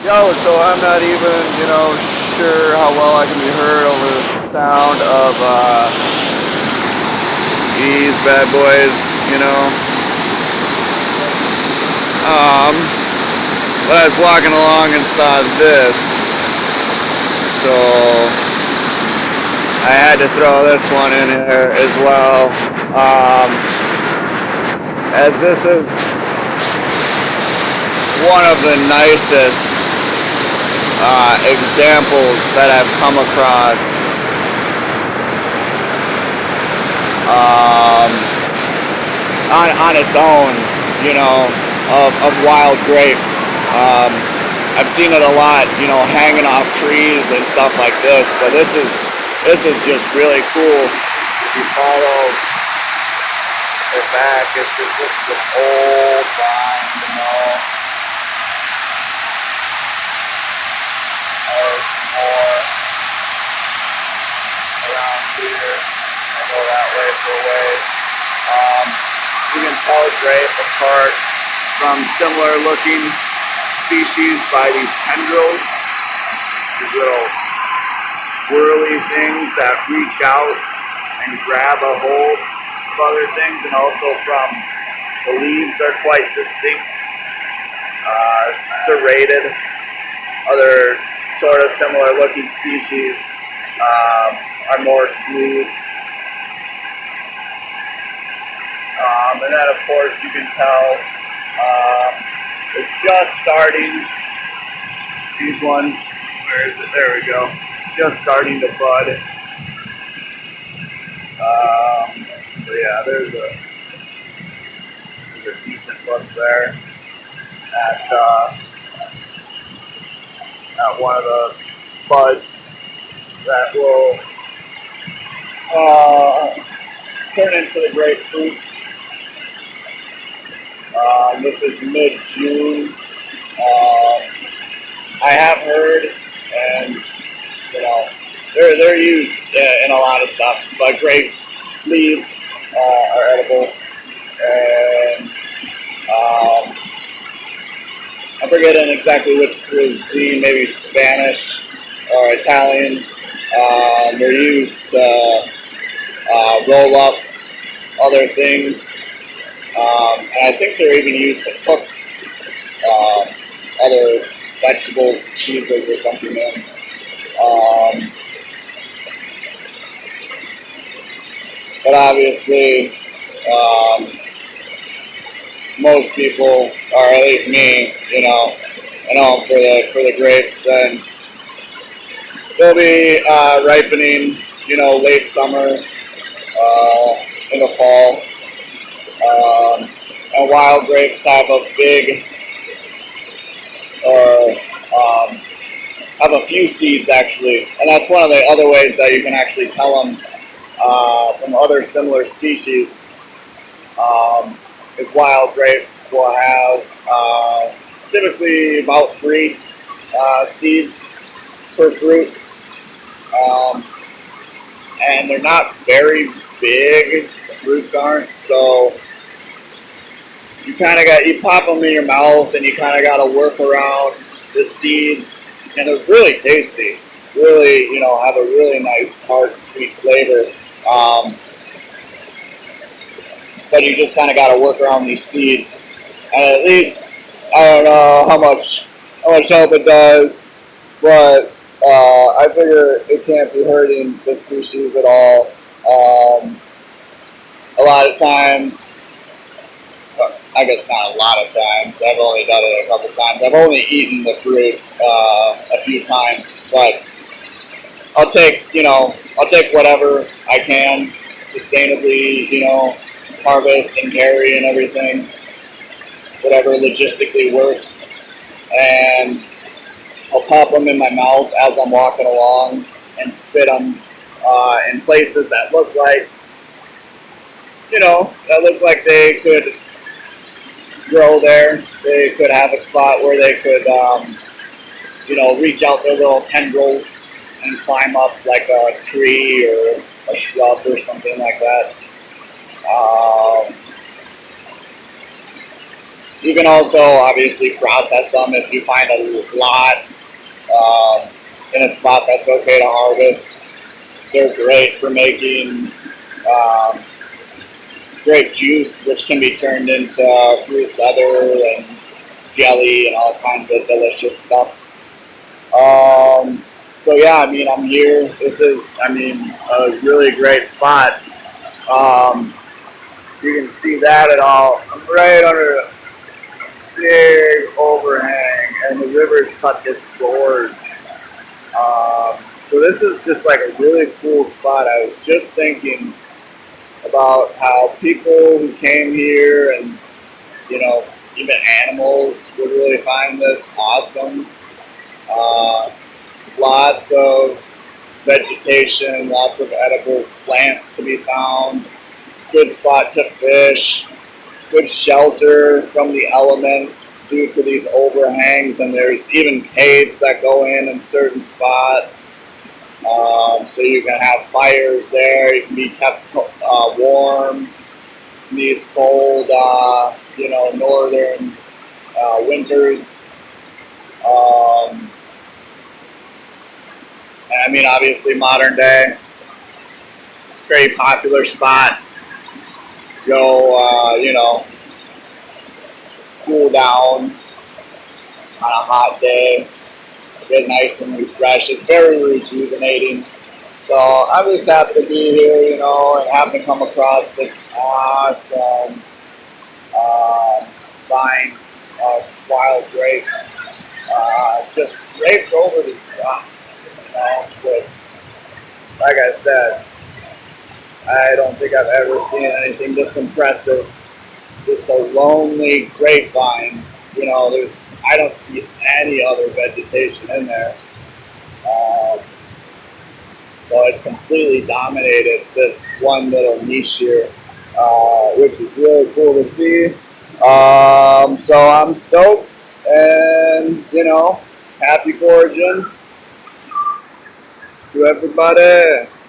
Yo, so I'm not even, sure how well I can be heard over the sound of these bad boys, Um, but I was walking along and saw this, so I had to throw this one in here as well. As this is one of the nicest examples that I've come across on its own, of wild grape. I've seen it a lot, hanging off trees and stuff like this, but this is just really cool. If you follow it back, it's just this is an old vine, There's more around here. I go that way for a ways. You can tell grape apart from similar looking species by these tendrils, these little whirly things that reach out and grab a hold of other things, and also from the leaves are quite distinct, serrated. Other sort of similar looking species are more smooth. And then of course you can tell they're just starting, these ones, where is it, there we go, just starting to bud. So yeah, there's a decent look there at one of the buds that will turn into the grapefruits. This is mid-June. I have heard, and they're used in a lot of stuff, but grape leaves are edible, and I'm forgetting exactly which cuisine, maybe Spanish or Italian. They're used to roll up other things, and I think they're even used to cook other vegetables, cheeses, or something in. But obviously, most people, or at least me, I know for the grapes, and they'll be ripening, late summer, in the fall. And wild grapes have a big, or have a few seeds actually, and that's one of the other ways that you can actually tell them from other similar species. Is wild grape will have typically about 3 seeds per fruit, and they're not very big. The fruits aren't, so you pop them in your mouth, and you kind of got to work around the seeds, and they're really tasty. Really, have a really nice tart, sweet flavor. But you just kind of got to work around these seeds, and at least I don't know how much help it does, but I figure it can't be hurting the species at all. A lot of times, I guess not a lot of times, I've only done it a couple times. I've only eaten the fruit a few times, but I'll take whatever I can sustainably, harvest and carry and everything, whatever logistically works, and I'll pop them in my mouth as I'm walking along and spit them in places that look like they could grow there. They could have a spot where they could, reach out their little tendrils and climb up like a tree or a shrub or something like that. You can also obviously process them if you find a lot in a spot that's okay to harvest. They're great for making um, grape juice, which can be turned into fruit leather and jelly and all kinds of delicious stuff. Um, so yeah, I mean, I'm here. This is, I mean, a really great spot. Um, you can see that at all. I'm right under a big overhang, and the river's cut this gorge. So this is just like a really cool spot. I was just thinking about how people who came here and, you know, even animals would really find this awesome. Uh, Lots of vegetation, lots of edible plants to be found, good spot to fish, good shelter from the elements due to these overhangs, and there's even caves that go in certain spots. So you can have fires there, you can be kept warm in these cold, northern winters. Um, I mean, obviously, modern day, very popular spot. Go, cool down on a hot day, get nice and refreshed. It's very rejuvenating. So I'm just happy to be here, and happen to come across this awesome vine of wild grape, just draped over these rocks, which, like I said, I don't think I've ever seen anything this impressive. Just a lonely grapevine. I don't see any other vegetation in there. Um, so it's completely dominated this one little niche here, which is really cool to see. So I'm stoked and, happy foraging to everybody.